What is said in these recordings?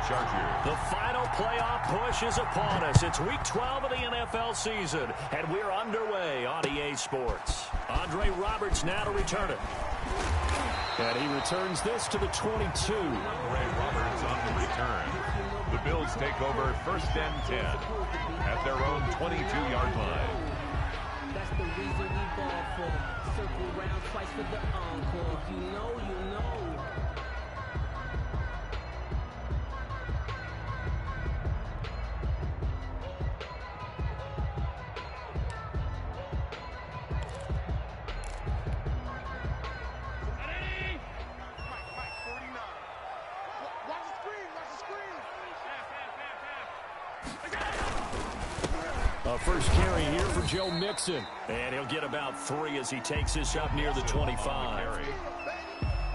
Chargers. The final playoff push is upon us. It's Week 12 of the NFL season, and we're underway on EA Sports. Andre Roberts now to return it. And he returns this to the 22. Andre Roberts on the return. The Bills take over 1st and 10 at their own 22-yard line. That's the reason we ball for. Circle round twice for the encore. If you know, you know. First carry here for Joe Mixon. And he'll get about 3 as he takes this up near the 25.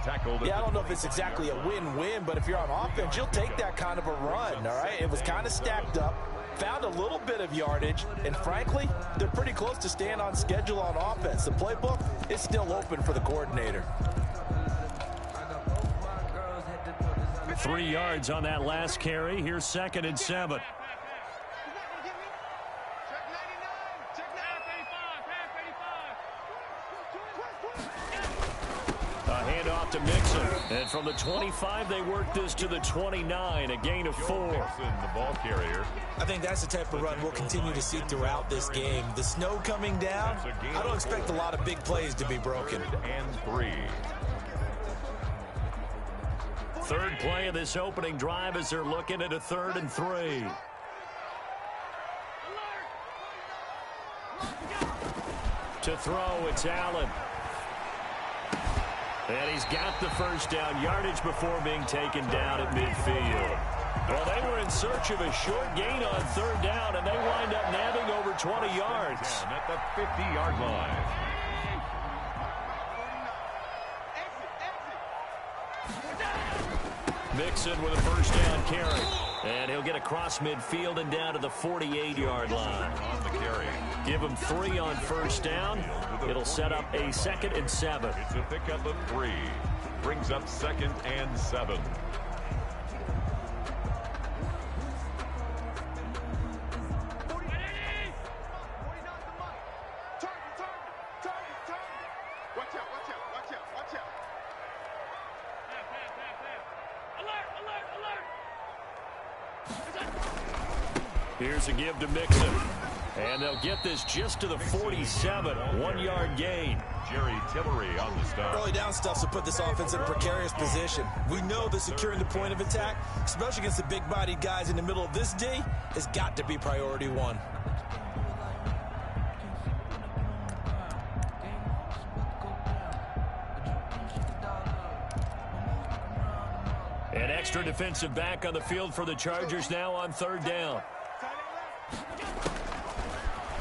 Yeah, I don't know if it's exactly a win-win, but if you're on offense, you'll take that kind of a run, all right? It was kind of stacked up, found a little bit of yardage, and frankly, they're pretty close to staying on schedule on offense. The playbook is still open for the coordinator. 3 yards on that last carry. Here's 2nd and 7. To Mixon. And from the 25, they work this to the 29, a gain of 4. Mixon, the ball carrier. I think that's the type of run we'll continue to see throughout this game. The snow coming down, I don't expect a lot of big plays to be broken. 3rd and 3. Third play of this opening drive as they're looking at a 3rd and 3. To throw, it's Allen. And he's got the first down yardage before being taken down at midfield. Well, they were in search of a short gain on 3rd down, and they wind up nabbing over 20 yards. Down at the 50-yard line. Mixon with a first down carry. And he'll get across midfield and down to the 48-yard line. On the carry. Give him 3 on first down. It'll set up a 2nd and 7. It's a pickup of 3. Brings up 2nd and 7. Here's a give to Mixon. And they'll get this just to the 47. 1-yard gain. Jerry Tillery on the start. Early down stuff to put this offense in a precarious position. We know that securing the point of attack, especially against the big-bodied guys in the middle of this D, has got to be priority 1. An extra defensive back on the field for the Chargers now on 3rd down.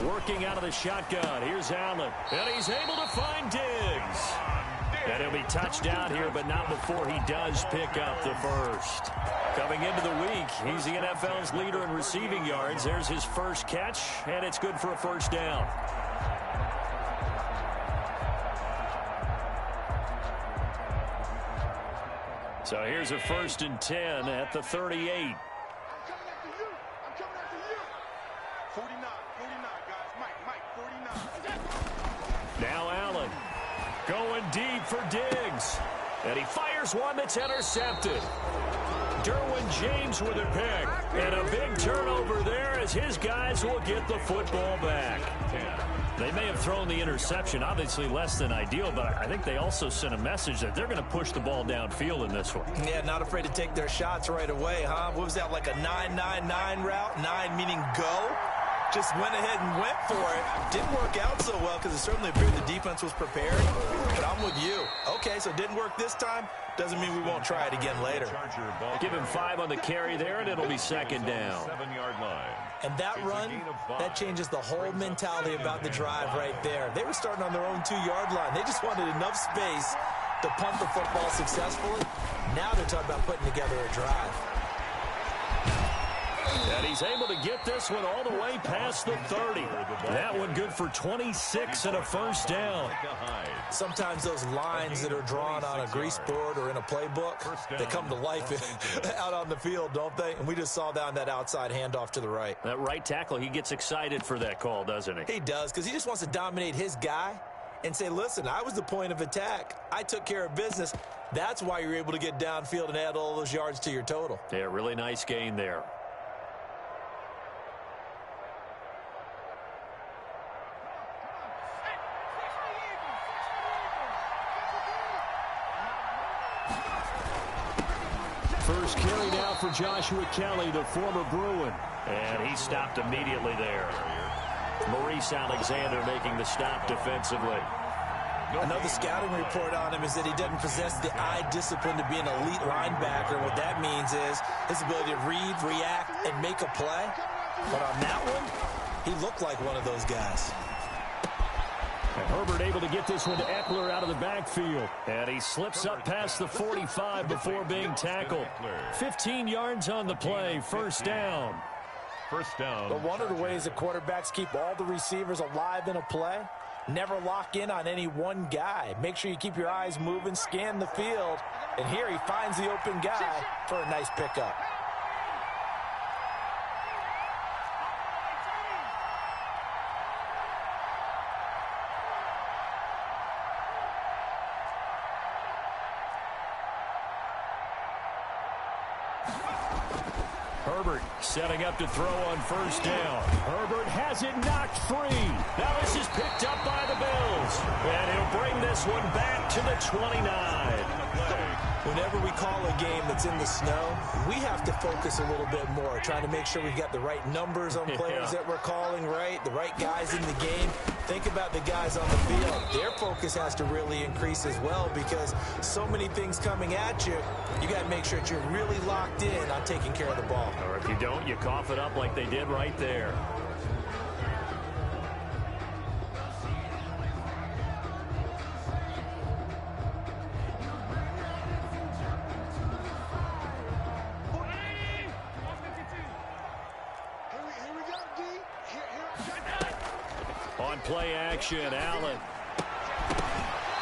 Working out of the shotgun. Here's Allen. And he's able to find Diggs. And he'll be touched down here, but not before he does pick up the first. Coming into the week, he's the NFL's leader in receiving yards. There's his first catch, and it's good for a first down. So here's a 1st and 10 at the 38. Now Allen going deep for Diggs. And he fires one that's intercepted. Derwin James with a pick. And a big turnover there as his guys will get the football back. They may have thrown the interception, obviously less than ideal, but I think they also sent a message that they're going to push the ball downfield in this one. Yeah, not afraid to take their shots right away, huh? What was that, like a 9-9-9 route? 9 meaning go? Just went ahead and went for it. Didn't work out so well because it certainly appeared the defense was prepared. But I'm with you. Okay, so it didn't work this time. Doesn't mean we won't try it again later. Give him 5 on the carry there, and it'll be 2nd down. 7-yard line. And that run, that changes the whole mentality about the drive right there. They were starting on their own 2-yard line. They just wanted enough space to punt the football successfully. Now they're talking about putting together a drive. And he he's able to get this one all the way past the 30. That one good for 26 and a first down. Sometimes those lines that are drawn on a grease board or in a playbook, they come to life out on the field, don't they? And we just saw down that outside handoff to the right. That right tackle, he gets excited for that call, doesn't he? He does, because he just wants to dominate his guy and say, listen, I was the point of attack. I took care of business. That's why you're able to get downfield and add all those yards to your total. Yeah, really nice gain there. First carry now for Joshua Kelly, the former Bruin. And he stopped immediately there. Maurice Alexander making the stop defensively. Another scouting report on him is that he doesn't possess the eye discipline to be an elite linebacker. What that means is his ability to read, react, and make a play. But on that one, he looked like one of those guys. And Herbert able to get this one to Eckler out of the backfield. And he slips up past the 45 before being tackled. 15 yards on the play, first down. First down. But one of the ways that quarterbacks keep all the receivers alive in a play, never lock in on any one guy. Make sure you keep your eyes moving, scan the field. And here he finds the open guy for a nice pickup. Herbert setting up to throw on first down. Herbert has it knocked free. Now this is picked up by the Bills. And he'll bring this one back to the 29. Whenever we call a game that's in the snow, we have to focus a little bit more, trying to make sure we've got the right numbers on players that we're calling right, the right guys in the game. Think about the guys on the field. Their focus has to really increase as well because so many things coming at you, you got to make sure that you're really locked in on taking care of the ball. Or if you don't, you cough it up like they did right there. On play action, Allen.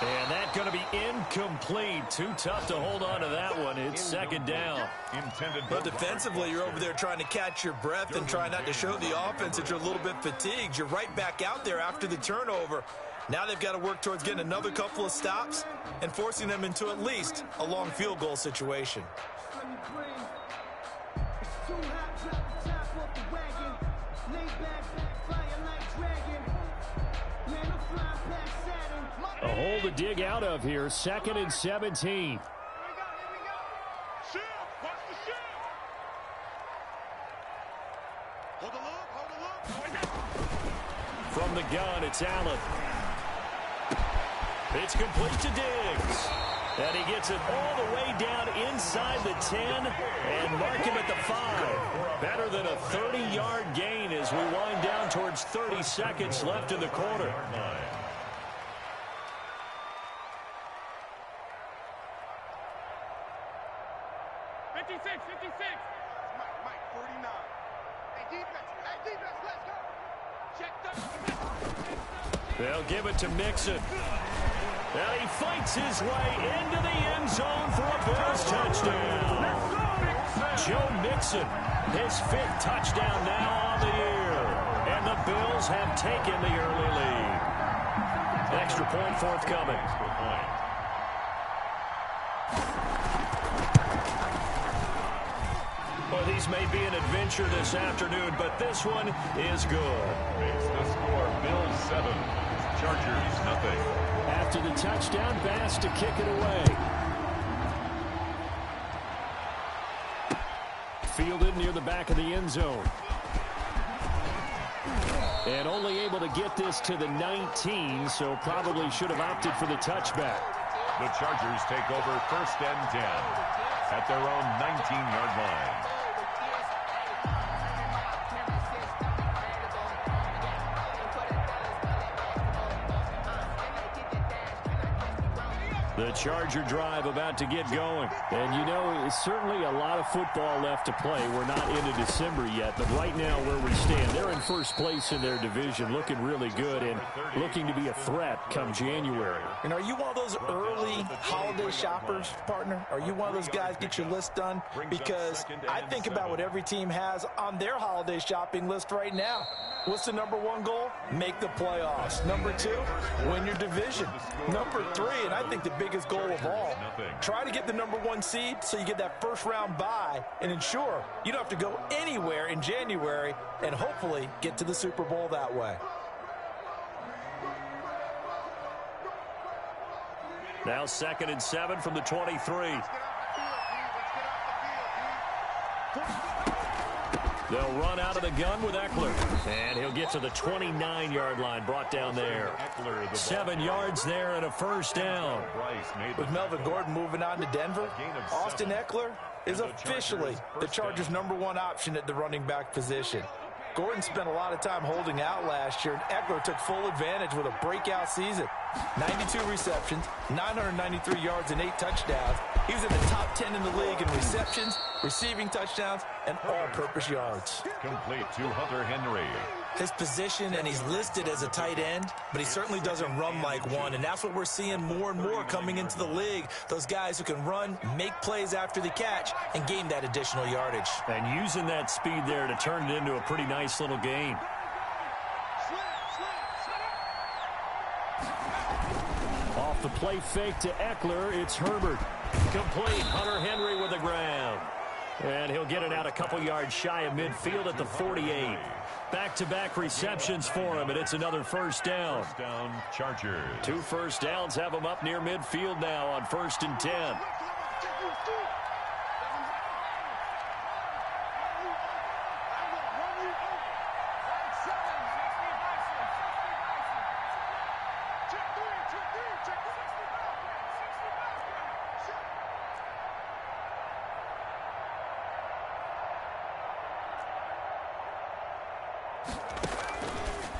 And that's going to be incomplete. Too tough to hold on to that one. It's second down. But defensively, you're over there trying to catch your breath and try not to show the offense that you're a little bit fatigued. You're right back out there after the turnover. Now they've got to work towards getting another couple of stops and forcing them into at least a long field goal situation. A hole to dig out of here. Second and 17. From the gun, it's Allen. It's complete to Diggs. And he gets it all the way down inside the 10 and mark him at the 5. Better than a 30-yard gain as we wind down towards 30 seconds left in the quarter. 56. Mike, 49. Hey, defense, let's go. Check the... They'll give it to Mixon. And he fights his way into the end zone for a Bills touchdown. Joe Mixon, his 5th touchdown now on the year. And the Bills have taken the early lead. Extra point forthcoming. Well, these may be an adventure this afternoon, but this one is good. Makes the score Bills 7, Chargers nothing. After the touchdown, Bass to kick it away. Fielded near the back of the end zone. And only able to get this to the 19, so probably should have opted for the touchback. The Chargers take over first and 10 at their own 19-yard line. The Charger drive about to get going. And, you know, it's certainly a lot of football left to play. We're not into December yet, but right now where we stand, they're in first place in their division, looking really good and looking to be a threat come January. And are you one of those early holiday shoppers, partner? Are you one of those guys get your list done? Because I think about what every team has on their holiday shopping list right now. What's the number one goal? Make the playoffs. Number two, win your division. Number three, and I think the biggest goal of all, try to get the number one seed so you get that first round bye and ensure you don't have to go anywhere in January and hopefully get to the Super Bowl that way. Now 2nd and 7 from the 23. They'll run out of the gun with Eckler. And he'll get to the 29-yard line, brought down there. 7 yards there and a first down. With Melvin Gordon moving on to Denver, Austin Eckler is officially the Chargers' number one option at the running back position. Gordon spent a lot of time holding out last year, and Eckler took full advantage with a breakout season. 92 receptions, 993 yards, and 8 touchdowns. He was in the top 10 in the league in receptions, receiving touchdowns, and all-purpose yards. Complete to Hunter Henry. His position, and he's listed as a tight end, but he certainly doesn't run like one, and that's what we're seeing more and more coming into the league. Those guys who can run, make plays after the catch, and gain that additional yardage. And using that speed there to turn it into a pretty nice little gain. Off the play fake to Eckler, it's Herbert. Complete, Hunter Henry with the ground. And he'll get it out a couple yards shy of midfield at the 48. Back-to-back receptions for him, and it's another first down. First down, Chargers. 2 first downs have him up near midfield now on 1st and 10.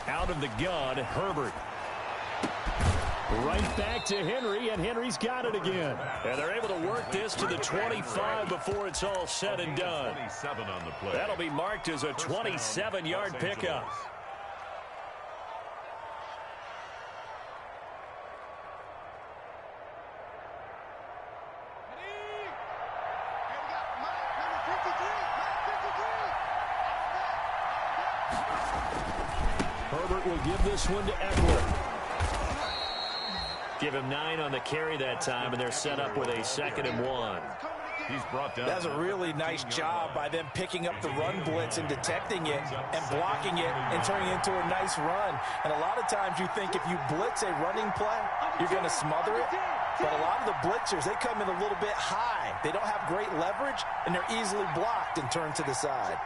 Out of the gun, Herbert. Right back to Henry, and Henry's got it again. And they're able to work this to the 25 before it's all said and done. 27 on the play. That'll be marked as a 27-yard pickup. Herbert will give this one to Eckler. Give him 9 on the carry that time, and they're set up with a 2nd and 1. He's brought down. That's a really nice job by them picking up the run blitz and detecting it and blocking it and turning it into a nice run. And a lot of times you think if you blitz a running play, you're going to smother it. But a lot of the blitzers, they come in a little bit high. They don't have great leverage, and they're easily blocked and turned to the side.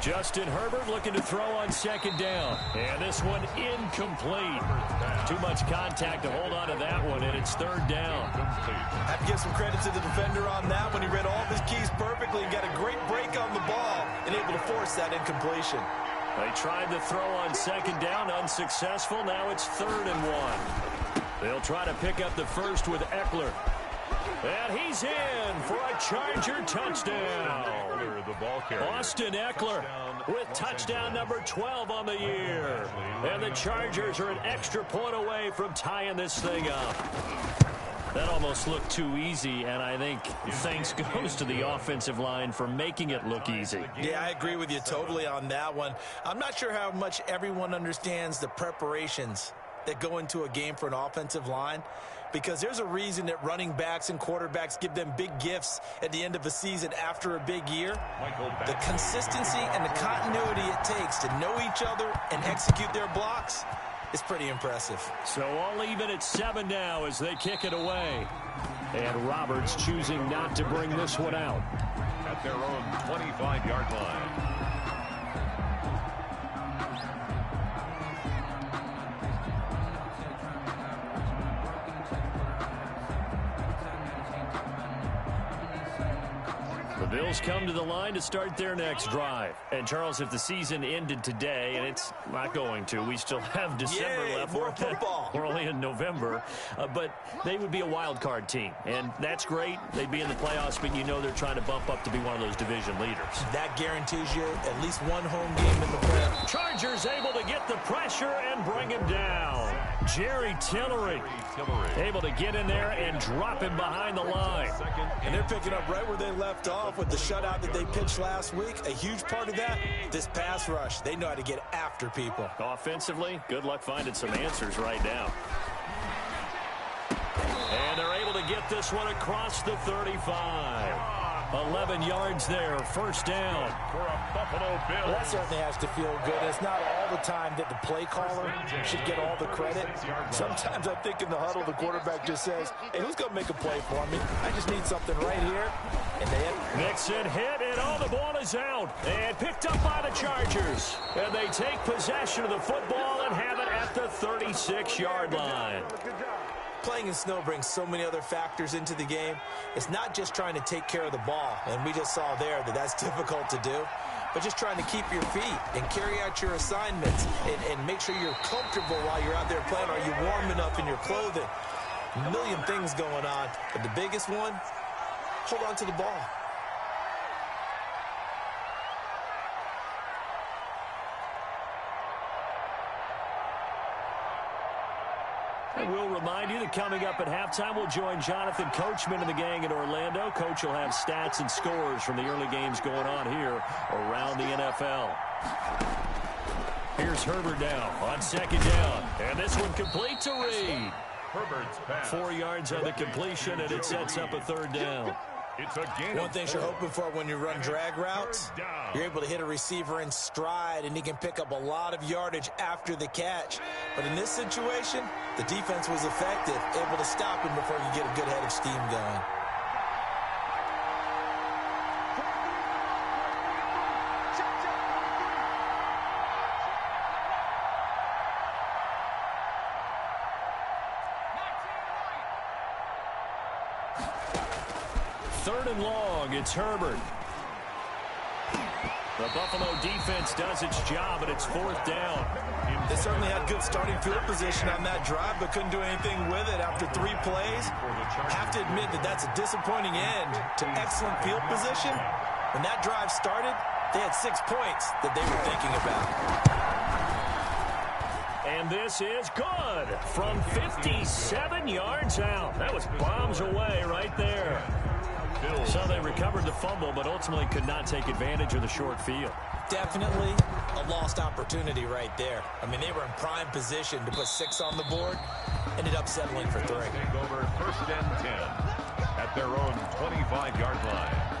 Justin Herbert looking to throw on 2nd down. And this one incomplete. Too much contact to hold on to that one, and it's 3rd down. I have to give some credit to the defender on that one. He read all of his keys perfectly and got a great break on the ball and able to force that incompletion. They tried to throw on 2nd down, unsuccessful. Now it's 3rd and 1. They'll try to pick up the first with Eckler. And he's in for a Charger touchdown. The ball carrier. Austin Eckler with touchdown number 12 on the year. And the Chargers are an extra point away from tying this thing up. That almost looked too easy, and I think thanks goes to the offensive line for making it look easy. Yeah, I agree with you totally on that one. I'm not sure how much everyone understands the preparations that go into a game for an offensive line, because there's a reason that running backs and quarterbacks give them big gifts at the end of a season after a big year. The consistency and the continuity it takes to know each other and execute their blocks is pretty impressive. So all even at 7 now as they kick it away. And Roberts choosing not to bring this one out. At their own 25-yard line. Bills come to the line to start their next drive. And, Charles, if the season ended today, and it's not going to, we still have December left. More football. We're only in November. But they would be a wild card team. And that's great. They'd be in the playoffs, but you know they're trying to bump up to be one of those division leaders. That guarantees you at least one home game in the playoffs. Chargers able to get the pressure and bring him down. Jerry Tillery able to get in there and drop him behind the line. And they're picking up right where they left off with the shutout that they pitched last week. A huge part of that, this pass rush. They know how to get after people. Offensively, good luck finding some answers right now. And they're able to get this one across the 35. 11 yards there, first down. For a Buffalo Bills. Well, that certainly has to feel good. It's not all the time that the play caller should get all the credit. Sometimes I think in the huddle, the quarterback just says, hey, who's going to make a play for me? I just need something right here. And they Mixon hit, and the ball is out. And picked up by the Chargers. And they take possession of the football and have it at the 36-yard line. Playing in snow brings so many other factors into the game. It's not just trying to take care of the ball, and we just saw there that that's difficult to do, but just trying to keep your feet and carry out your assignments and make sure you're comfortable while you're out there playing. Are you warm enough in your clothing? A million things going on, but the biggest one, hold on to the ball. We'll remind you that coming up at halftime, we'll join Jonathan Coachman and the gang in Orlando. Coach will have stats and scores from the early games going on here around the NFL. Here's Herbert now on second down. And this one complete to Reed. Herbert's pass. 4 yards on the completion, and it sets up a third down. It's a gain. One thing you're hoping for when you run drag routes, you're able to hit a receiver in stride, and he can pick up a lot of yardage after the catch. But in this situation, the defense was effective, able to stop him before you get a good head of steam going. Third and long, it's Herbert. The Buffalo defense does its job, and it's fourth down. They certainly had good starting field position on that drive, but couldn't do anything with it after 3 plays. Have to admit that that's a disappointing end to excellent field position. When that drive started, they had 6 points that they were thinking about. And this is good from 57 yards out. That was bombs away right there. So they recovered the fumble, but ultimately could not take advantage of the short field. Definitely a lost opportunity right there. I mean, they were in prime position to put 6 on the board. Ended up settling for 3. Take over first and 10 at their own 25-yard line.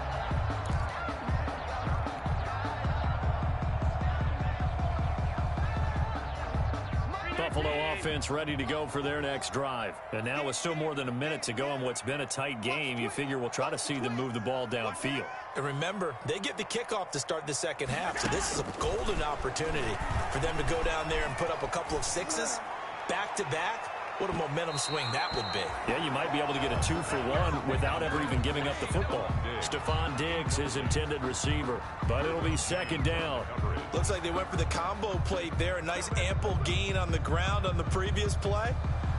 Buffalo offense ready to go for their next drive. And now with still more than a minute to go in what's been a tight game, you figure we'll try to see them move the ball downfield. And remember, they get the kickoff to start the second half, so this is a golden opportunity for them to go down there and put up a couple of 6s back-to-back. What a momentum swing that would be. Yeah, you might be able to get a 2-for-1 without ever even giving up the football. Stephon Diggs, his intended receiver, but it'll be second down. Looks like they went for the combo plate there. A nice ample gain on the ground on the previous play.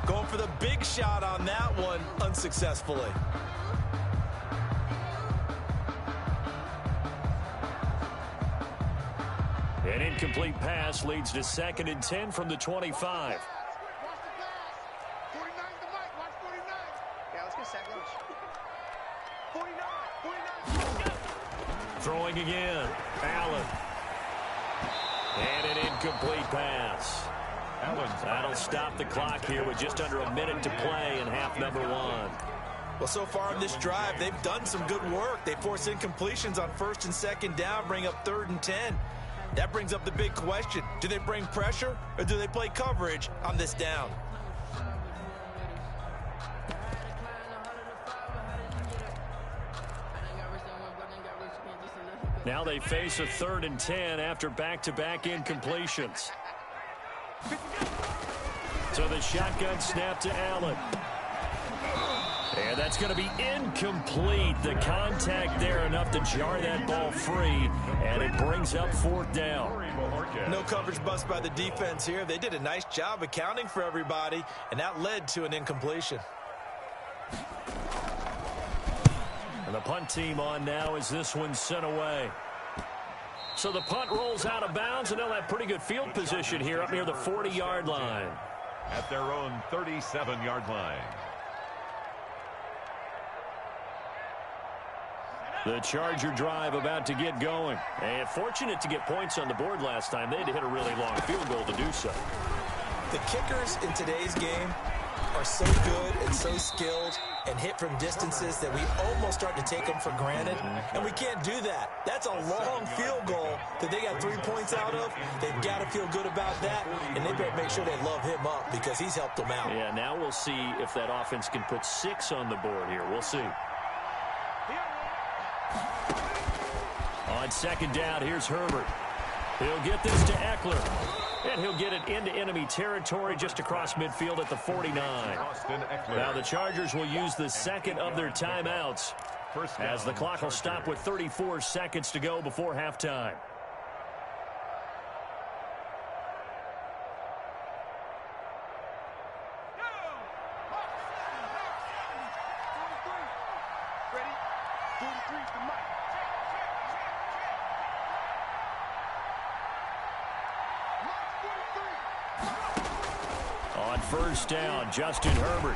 Going for the big shot on that one unsuccessfully. An incomplete pass leads to 2nd and 10 from the 25. Throwing again. Allen. And an incomplete pass. That'll stop the clock here with just under a minute to play in half number 1. Well, so far on this drive, they've done some good work. They force incompletions on 1st and 2nd down, bring up 3rd and 10. That brings up the big question. Do they bring pressure or do they play coverage on this down? Now they face a 3rd and 10 after back-to-back incompletions. So the shotgun snap to Allen. And that's going to be incomplete. The contact there enough to jar that ball free, and it brings up 4th down. No coverage bust by the defense here. They did a nice job accounting for everybody, and that led to an incompletion. And the punt team on now as this one's sent away. So the punt rolls out of bounds, and they'll have pretty good field position here up near the 40-yard line. At their own 37-yard line. The Charger drive about to get going. And fortunate to get points on the board last time. They had to hit a really long field goal to do so. The kickers in today's game are so good and so skilled and hit from distances that we almost start to take them for granted. And we can't do that. That's a long field goal that they got 3 points out of. They've got to feel good about that, and they better make sure they love him up because he's helped them out. Yeah, now we'll see if that offense can put 6 on the board here. We'll see. On 2nd down, here's Herbert. He'll get this to Eckler. And he'll get it into enemy territory just across midfield at the 49. Now the Chargers will use the 2nd of their timeouts as the clock will stop with 34 seconds to go before halftime. On 1st down, Justin Herbert.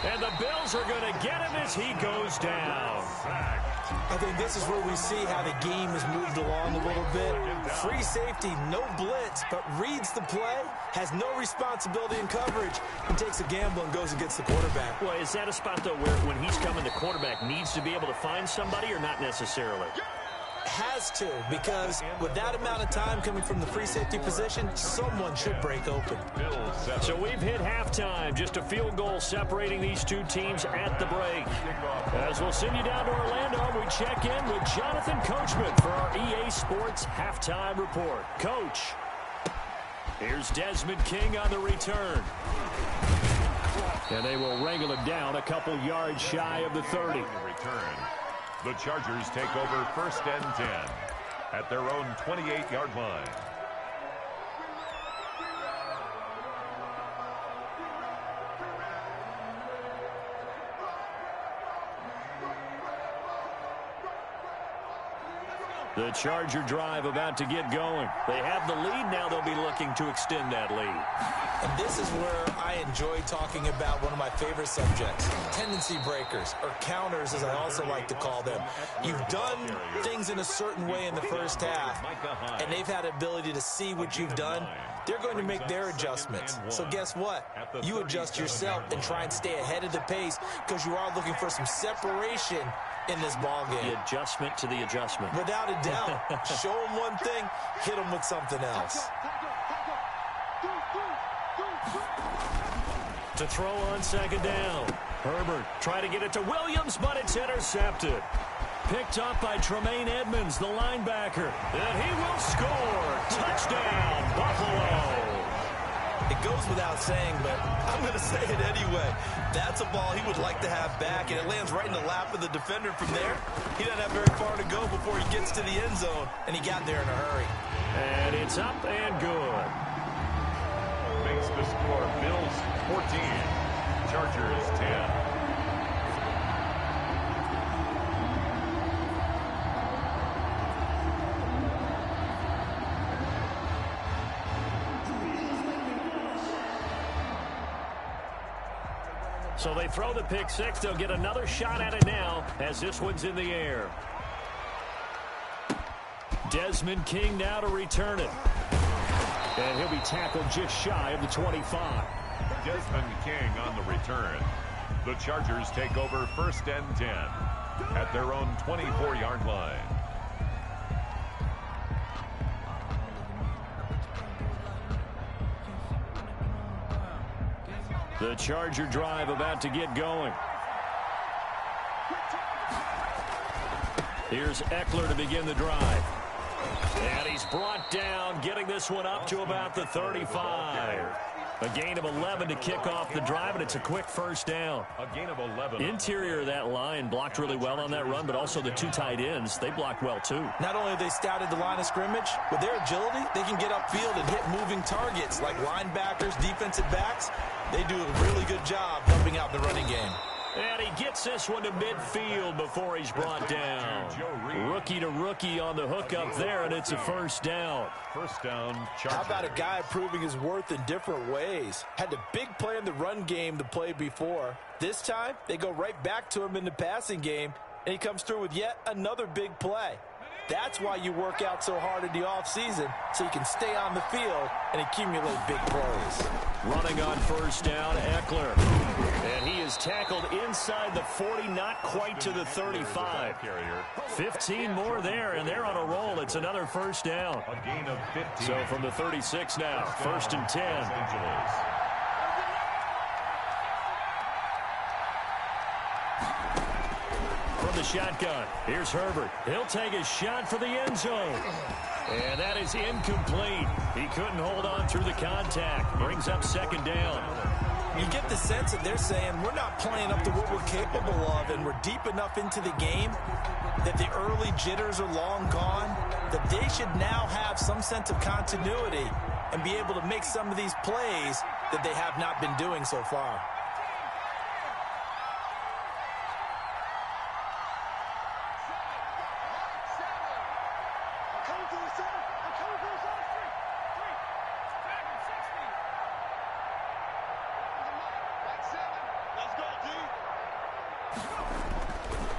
And the Bills are going to get him as he goes down. I think this is where we see how the game has moved along a little bit. Free safety, no blitz, but reads the play, has no responsibility in coverage, and takes a gamble and goes against the quarterback. Well, is that a spot, though, where when he's coming, the quarterback needs to be able to find somebody or not necessarily? Has to, because with that amount of time coming from the free safety position, someone should break open. So we've hit halftime. Just a field goal separating these two teams at the break. As we'll send you down to Orlando, we check in with Jonathan Coachman for our EA Sports Halftime Report. Coach, here's Desmond King on the return. And they will wrangle him down a couple yards shy of the 30. The Chargers take over 1st and 10 at their own 28-yard line. The Charger drive about to get going. They have the lead now. They'll be looking to extend that lead. And this is where I enjoy talking about one of my favorite subjects, tendency breakers, or counters as I also like to call them. You've done things in a certain way in the first half, and they've had the ability to see what you've done. They're going to make their adjustments. So guess what? You adjust yourself and try and stay ahead of the pace because you are looking for some separation in this ball game. The adjustment to the adjustment. Without a doubt. Show them one thing, hit them with something else. To throw on 2nd down. Herbert trying to get it to Williams, but it's intercepted. Picked up by Tremaine Edmonds, the linebacker. And he will score. Touchdown, Buffalo. It goes without saying, but I'm going to say it anyway. That's a ball he would like to have back, and it lands right in the lap of the defender from there. He doesn't have very far to go before he gets to the end zone, and he got there in a hurry. And it's up and good. Makes the score Bills 14, Chargers 10. So they throw the pick six. They'll get another shot at it now as this one's in the air. Desmond King now to return it. And he'll be tackled just shy of the 25. Desmond King on the return. The Chargers take over 1st and 10 at their own 24-yard line. The Charger drive about to get going. Here's Eckler to begin the drive. And he's brought down, getting this one up to about the 35. A gain of 11 to kick off the drive, and it's a quick first down. A gain of 11. Interior of that line blocked really well on that run, but also the two tight ends, they blocked well too. Not only have they scouted the line of scrimmage, with their agility, they can get upfield and hit moving targets like linebackers, defensive backs. They do a really good job helping out the running game. And he gets this one to midfield before he's brought down. Rookie to rookie on the hook up there, and it's a first down. First down, Chargers. How about a guy proving his worth in different ways? Had the big play in the run game to play before. This time, they go right back to him in the passing game, and he comes through with yet another big play. That's why you work out so hard in the offseason, so you can stay on the field and accumulate big plays. Running on first down, Eckler. And he is tackled inside the 40, not quite to the 35. 15 more there, and they're on a roll. It's another first down. A gain of 15. So from the 36 now, first and 10. Los Angeles. From the shotgun, here's Herbert. He'll take a shot for the end zone. And that is incomplete. He couldn't hold on through the contact. Brings up second down. You get the sense that they're saying we're not playing up to what we're capable of, and we're deep enough into the game that the early jitters are long gone, that they should now have some sense of continuity and be able to make some of these plays that they have not been doing so far.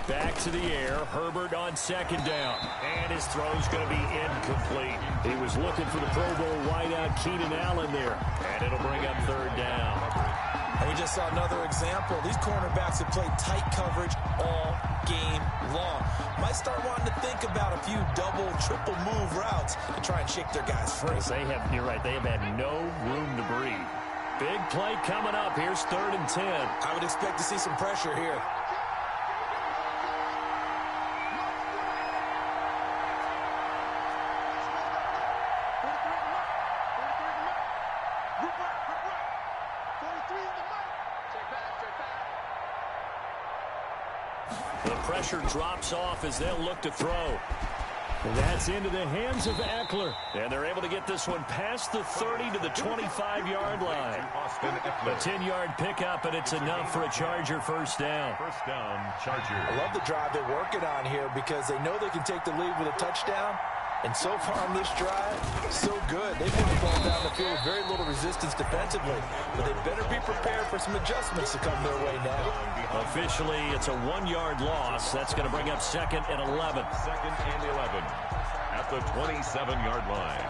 Back to the air, Herbert on second down. And his throw's going to be incomplete. He was looking for the Pro Bowl wideout Keenan Allen there. And it'll bring up third down. And we just saw another example. These cornerbacks have played tight coverage all game long. Might start wanting to think about a few double, triple move routes to try and shake their guys free. You're right, they have had no room to breathe. Big play coming up. Here's third and 10. I would expect to see some pressure here. The pressure drops off as they'll look to throw. And that's into the hands of Eckler. And they're able to get this one past the 30 to the 25-yard line. A 10-yard pickup, and it's enough for a Charger first down. First down, Chargers. I love the drive they're working on here because they know they can take the lead with a touchdown. And so far on this drive, so good. They've moved the ball down the field with very little resistance defensively. But they better be prepared for some adjustments to come their way now. Officially, it's a 1-yard loss. That's going to bring up second and 11. Second and 11 at the 27-yard line.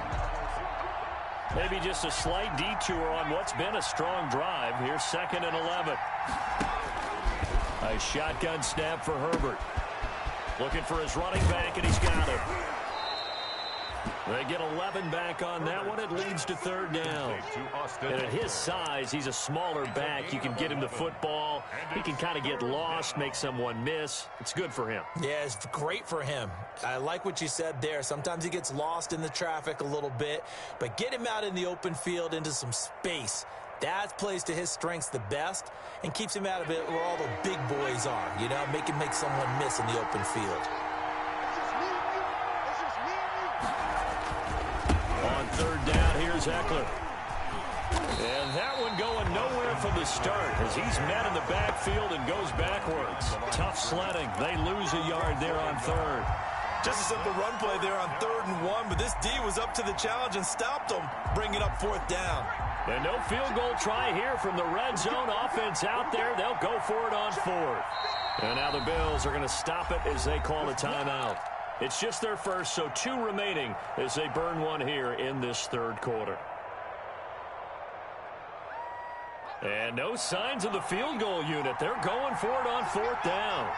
Maybe just a slight detour on what's been a strong drive. Here's second and 11. A shotgun snap for Herbert. Looking for his running back, and he's got it. They get 11 back on that one. It leads to third down. And at his size, he's a smaller back. You can get him the football. He can kind of get lost, make someone miss. It's good for him. Yeah, it's great for him. I like what you said there. Sometimes he gets lost in the traffic a little bit, but get him out in the open field into some space. That plays to his strengths the best and keeps him out of it where all the big boys are, you know, make someone miss in the open field. On third down, here's Eckler. And that one going nowhere from the start as he's met in the backfield and goes backwards. Tough sledding. They lose a yard there on third. Just a simple run play there on 3rd and 1, but this D was up to the challenge and stopped them, bringing up 4th down. And no field goal try here from the red zone offense out there. They'll go for it on 4th. And now the Bills are going to stop it as they call a timeout. It's just their first, so 2 remaining as they burn one here in this third quarter. And no signs of the field goal unit. They're going for it on 4th down.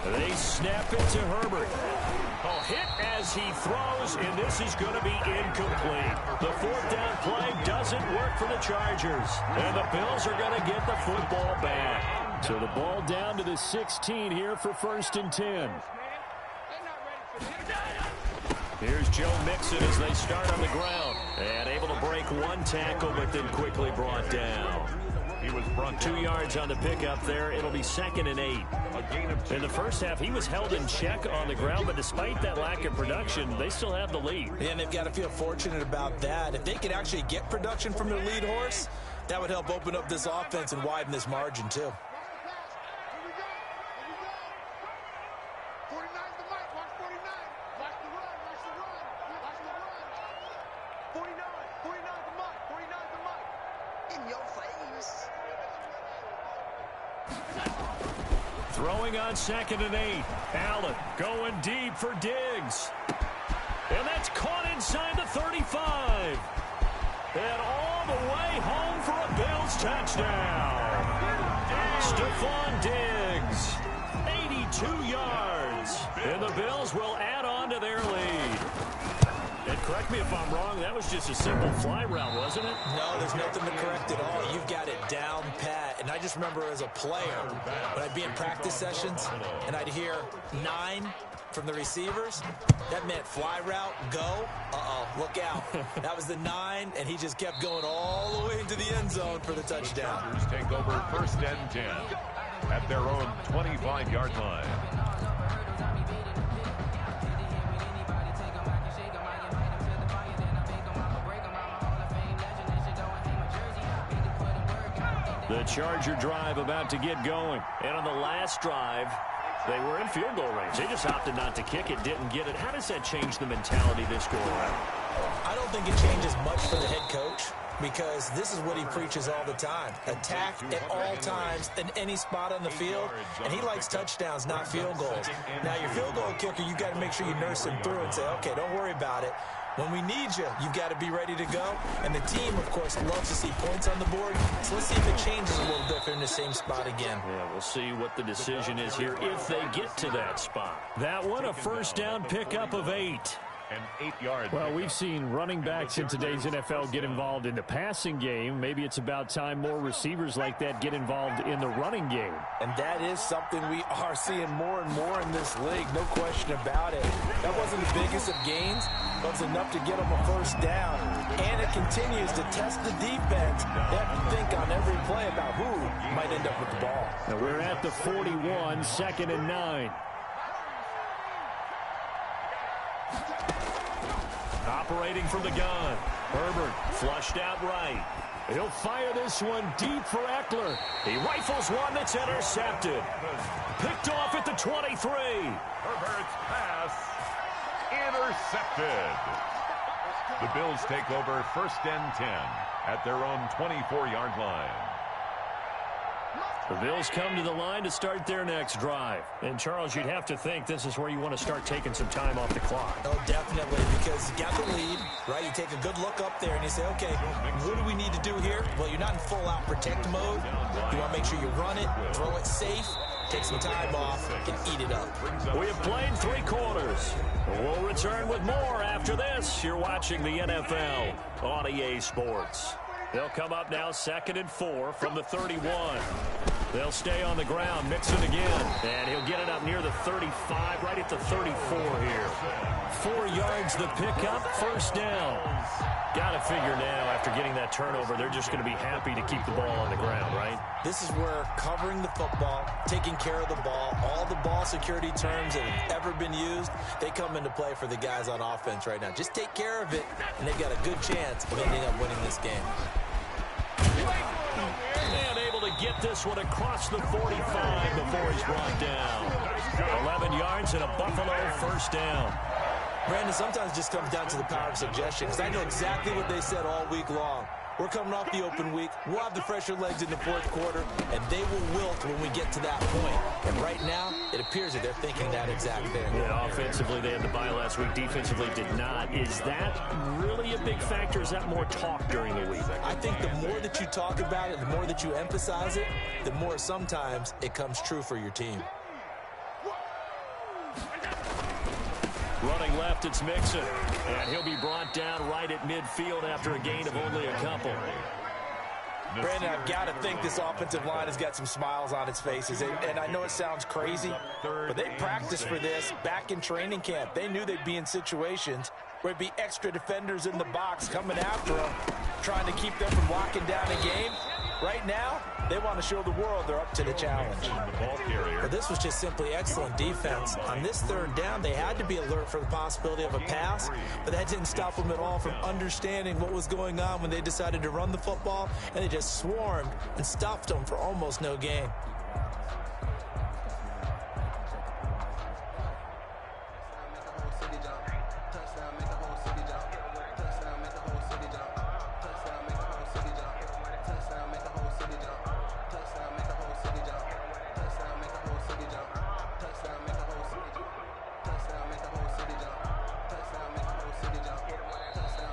They snap it to Herbert. Oh, hit as he throws, and this is going to be incomplete. The fourth down play doesn't work for the Chargers, and the Bills are going to get the football back. So the ball down to the 16 here for 1st and 10. Here's Joe Mixon as they start on the ground. And able to break one tackle, but then quickly brought down. He was brought 2 yards on the pickup there. It'll be 2nd and 8. a gain of 2. In the first half, he was held in check on the ground, but despite that lack of production, they still have the lead. And they've got to feel fortunate about that. If they could actually get production from their lead horse, that would help open up this offense and widen this margin, too. 49's the mic. Watch 49. Watch the run. Watch the run. Watch the run. 49. 49's the mic. 49's the mic. In your face. Throwing on 2nd and 8. Allen going deep for Diggs. And that's caught inside the 35. And all the way home for a Bills touchdown. Stephon Diggs, 82 yards. And the Bills will add on to their lead. And correct me if I'm wrong, that was just a simple fly route, wasn't it? No, there's nothing to correct at all. You've got it down pat. And I just remember as a player, when I'd be in practice sessions, and I'd hear 9 from the receivers, that meant fly route, go. Uh-oh, look out. That was the 9, and he just kept going all the way into the end zone for the touchdown. Chargers take over 1st and 10 at their own 25-yard line. The Charger drive about to get going. And on the last drive, they were in field goal range. They just opted not to kick it, didn't get it. How does that change the mentality this go around? I don't think it changes much for the head coach, because this is what he preaches all the time. Attack at all times in any spot on the field, and he likes touchdowns, not field goals. Now, your field goal kicker, you've got to make sure you nurse him through and say, okay, don't worry about it. When we need you, you've got to be ready to go. And the team, of course, loves to see points on the board. So let's see if it changes a little bit if they're in the same spot again. Yeah, we'll see what the decision is here if they get to that spot. That one, a 1st down pickup of 8. An 8-yard. Well, we've seen running backs in today's NFL get involved in the passing game. Maybe it's about time more receivers like that get involved in the running game. And that is something we are seeing more and more in this league, no question about it. That wasn't the biggest of gains, but it was enough to get them a 1st down. And it continues to test the defense. They have to think on every play about who might end up with the ball. Now we're at the 41, 2nd and 9. Operating from the gun. Herbert flushed out right. He'll fire this one deep for Eckler. He rifles one that's intercepted. Picked off at the 23. Herbert's pass intercepted. The Bills take over 1st and 10 at their own 24-yard line. The Bills come to the line to start their next drive. And, Charles, you'd have to think this is where you want to start taking some time off the clock. Oh, definitely, because you got the lead, right? You take a good look up there and you say, okay, what do we need to do here? Well, you're not in full-out protect mode. You want to make sure you run it, throw it safe, take some time off, and eat it up. We have played 3 quarters. We'll return with more after this. You're watching the NFL on EA Sports. They'll come up now 2nd and 4 from the 31. They'll stay on the ground, Mixon again, and he'll get it up near the 35, right at the 34 here. 4 yards the pickup, 1st down. Got to figure now, after getting that turnover, they're just going to be happy to keep the ball on the ground, right? This is where covering the football, taking care of the ball, all the ball security terms that have ever been used, they come into play for the guys on offense right now. Just take care of it, and they've got a good chance of ending up winning this game. And able to get this one across the 45 before he's brought down. 11 yards and a Buffalo 1st down. Brandon, sometimes it just comes down to the power of suggestion, because I know exactly what they said all week long. We're coming off the open week. We'll have the fresher legs in the 4th quarter, and they will wilt when we get to that point. And right now, it appears that they're thinking that exact thing. Yeah, offensively, they had the bye last week. Defensively, did not. Is that really a big factor? Is that more talk during the week? I think the more that you talk about it, the more that you emphasize it, the more sometimes it comes true for your team. Running left, it's Mixon. And he'll be brought down right at midfield after a gain of only a couple. Brandon, I've got to think this offensive line has got some smiles on its faces. And I know it sounds crazy, but they practiced for this back in training camp. They knew they'd be in situations where there'd be extra defenders in the box coming after them, trying to keep them from locking down a game. Right now, they want to show the world they're up to the challenge. But this was just simply excellent defense. On this third down, they had to be alert for the possibility of a pass, but that didn't stop them at all from understanding what was going on when they decided to run the football, and they just swarmed and stuffed them for almost no gain.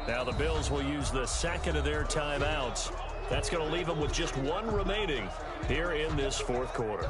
Now the Bills will use the second of their timeouts. That's going to leave them with just one remaining here in this fourth quarter.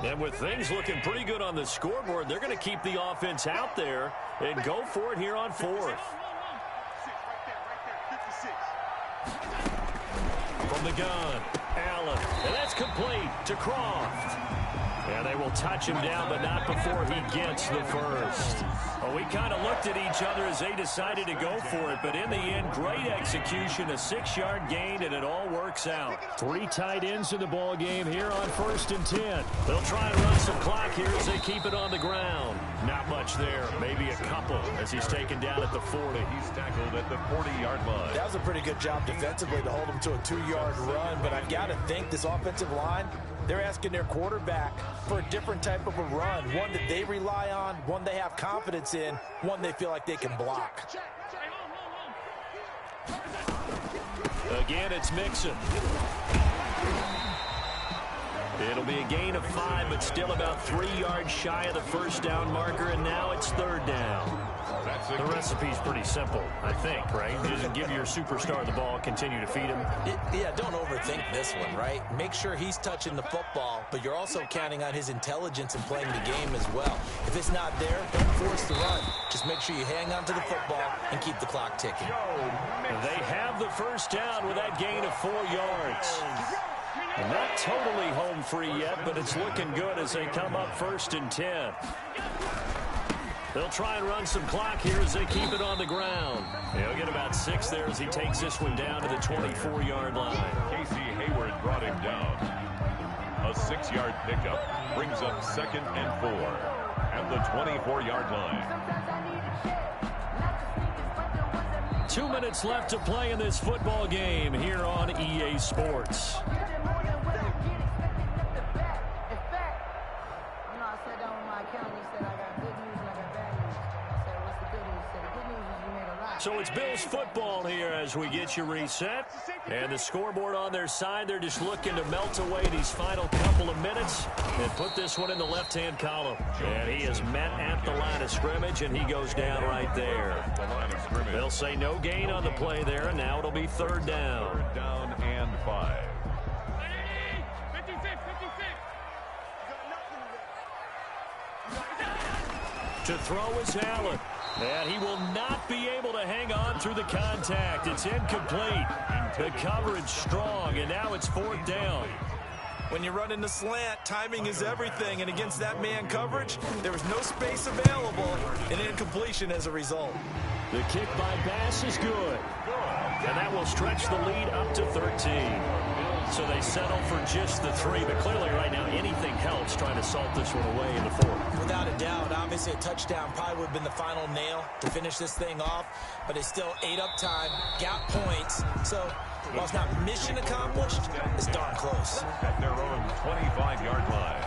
And with things looking pretty good on the scoreboard, they're going to keep the offense out there and go for it here on fourth. From the gun, Allen. And that's complete to Croft. And they will touch him down, but not before he gets the first. Well, we kind of looked at each other as they decided to go for it, but in the end, great execution, a 6-yard gain, and it all works out. 3 tight ends in the ball game here on 1st and 10. They'll try and run some clock here as they keep it on the ground. Not much there, maybe a couple as he's taken down at the 40. He's tackled at the 40-yard line. That was a pretty good job defensively to hold him to a 2-yard run, but I've got to think this offensive line, they're asking their quarterback for a different type of a run, one that they rely on, one they have confidence in, one they feel like they can block. Again, it's Mixon. It'll be a gain of 5, but still about 3 yards shy of the first down marker, and now it's third down. The recipe's pretty simple, I think, right? Just give your superstar the ball, continue to feed him. Yeah, don't overthink this one, right? Make sure he's touching the football, but you're also counting on his intelligence in playing the game as well. If it's not there, don't force the run. Just make sure you hang on to the football and keep the clock ticking. They have the first down with that gain of 4 yards. Not totally home free yet, but it's looking good as they come up 1st and 10. They'll try and run some clock here as they keep it on the ground. He'll get about 6 there as he takes this one down to the 24-yard line. Casey Hayward brought him down. A 6-yard pickup brings up 2nd and 4 at the 24-yard line. 2 minutes left to play in this football game here on EA Sports. So it's Bills football here as we get you reset. And the scoreboard on their side, they're just looking to melt away these final couple of minutes and put this one in the left-hand column. And he is met at the line of scrimmage, and he goes down right there. They'll say no gain on the play there, and now it'll be third down. Third down and 5. To throw is Allen. And he will not be able to hang on through the contact. It's incomplete. The coverage strong, and now it's 4th down. When you're running the slant, timing is everything, and against that man coverage, there was no space available, and incompletion as a result. The kick by Bass is good. And that will stretch the lead up to 13. So they settle for just the 3, but clearly right now anything helps trying to salt this one away in the 4th. Without a doubt, obviously a touchdown probably would have been the final nail to finish this thing off, but it's still 8 up time, got points, so while it's not mission accomplished, it's darn close. At their own 25-yard line.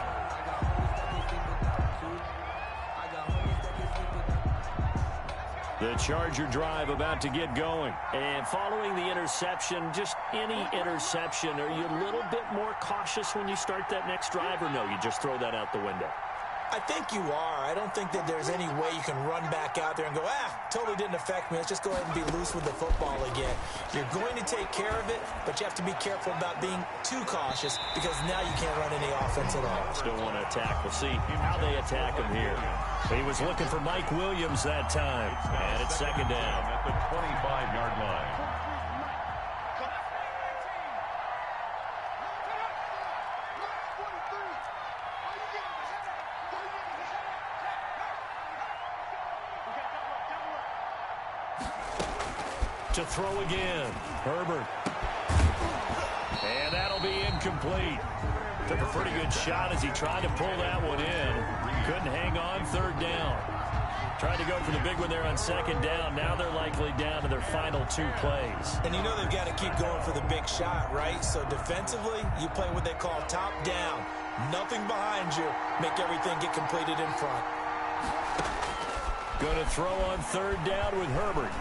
The Charger drive about to get going. And following the interception, just any interception, are you a little bit more cautious when you start that next drive, or no, you just throw that out the window? I think you are. I don't think that there's any way you can run back out there and go, totally didn't affect me. Let's just go ahead and be loose with the football again. You're going to take care of it, but you have to be careful about being too cautious because now you can't run any offense at all. Still want to attack. We'll see how they attack him here. He was looking for Mike Williams that time, and it's second down. At the 25-yard line. To throw again, Herbert. And that'll be incomplete. Took a pretty good shot as he tried to pull that one in. Couldn't hang on third down. Tried to go for the big one there on second down. Now they're likely down to their final 2 plays. And you know they've got to keep going for the big shot, right? So defensively, you play what they call top down. Nothing behind you. Make everything get completed in front. Going to throw on third down with Herbert.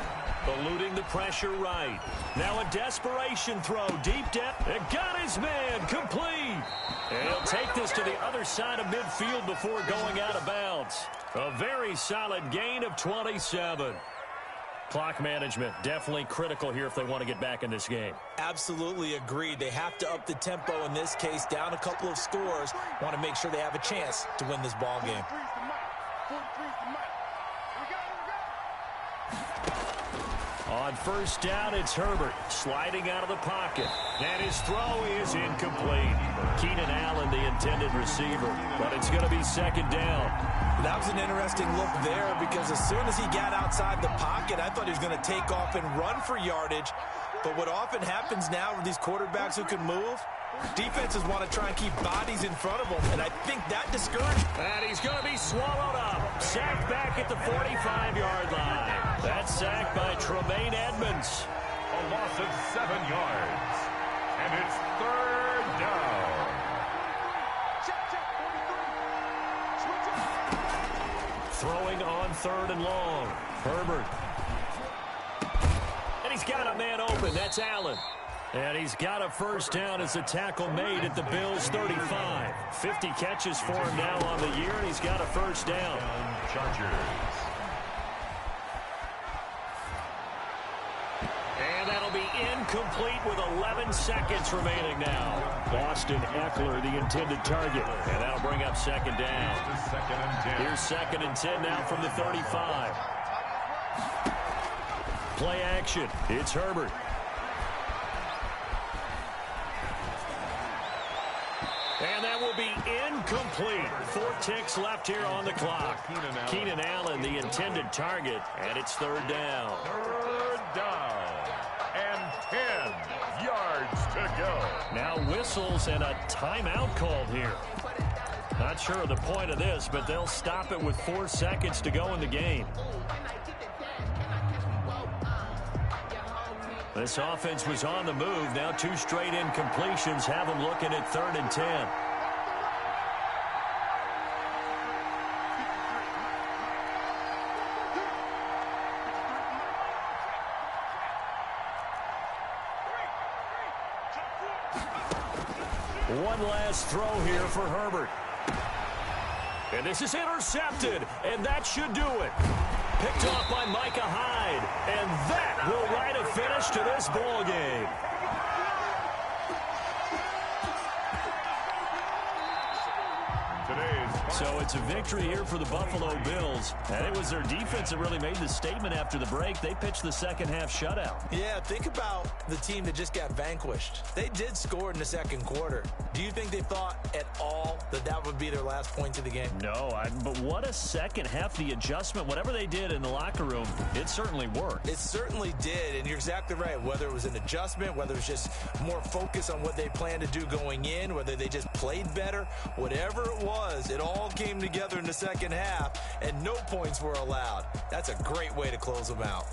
Eluding the pressure right. Now a desperation throw. Deep depth. It got his man. Complete. And he'll take this to the other side of midfield before going out of bounds. A very solid gain of 27. Clock management definitely critical here if they want to get back in this game. Absolutely agreed. They have to up the tempo in this case. Down a couple of scores. Want to make sure they have a chance to win this ball game. On first down, it's Herbert sliding out of the pocket. And his throw is incomplete. Keenan Allen, the intended receiver. But it's going to be second down. That was an interesting look there because as soon as he got outside the pocket, I thought he was going to take off and run for yardage. But what often happens now with these quarterbacks who can move, defenses want to try and keep bodies in front of them, and I think that discouraged. And he's going to be swallowed up. Sacked back at the 45-yard line. That's sacked by Tremaine Edmonds. A loss of 7 yards. And it's third down. Throwing on third and long. Herbert. And he's got a man open. That's Allen. And he's got a first down as a tackle made at the Bills' 35. 50 catches for him now on the year, and he's got a first down. Chargers. And that'll be incomplete with 11 seconds remaining now. Austin Eckler, the intended target. And that'll bring up second down. Second and 10. Here's second and 10 now from the 35. Play action. It's Herbert. And that will be incomplete. 4 ticks left here on the clock. Keenan Allen, the intended target, and it's third down. Third down. And 10 yards to go. Now whistles and a timeout called here. Not sure of the point of this, but they'll stop it with 4 seconds to go in the game. This offense was on the move. Now 2 straight incompletions have them looking at third and 10. One last throw here for Herbert. And this is intercepted, and that should do it. Picked off by Micah Hyde, and that will write a finish to this ball game. So it's a victory here for the Buffalo Bills. And it was their defense that really made the statement after the break. They pitched the second-half shutout. Yeah, think about the team that just got vanquished. They did score in the second quarter. Do you think they thought at all that that would be their last points of the game? No, but what a second half. The adjustment, whatever they did in the locker room, it certainly worked. It certainly did, and you're exactly right. Whether it was an adjustment, whether it was just more focus on what they planned to do going in, whether they just played better, whatever it was, it all came together in the second half, and no points were allowed. That's a great way to close them out.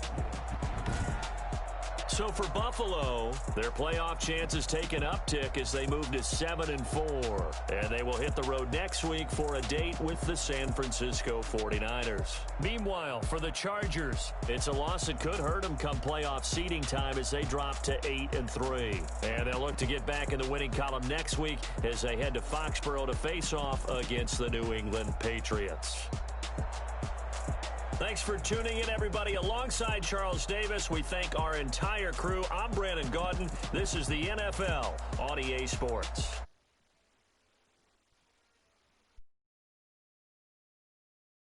So for Buffalo, their playoff chances take an uptick as they move to 7-4. And they will hit the road next week for a date with the San Francisco 49ers. Meanwhile, for the Chargers, it's a loss that could hurt them come playoff seeding time as they drop to 8-3. And they'll look to get back in the winning column next week as they head to Foxborough to face off against the New England Patriots. Thanks for tuning in, everybody. Alongside Charles Davis, we thank our entire crew. I'm Brandon Gaudin. This is the NFL on EA Sports.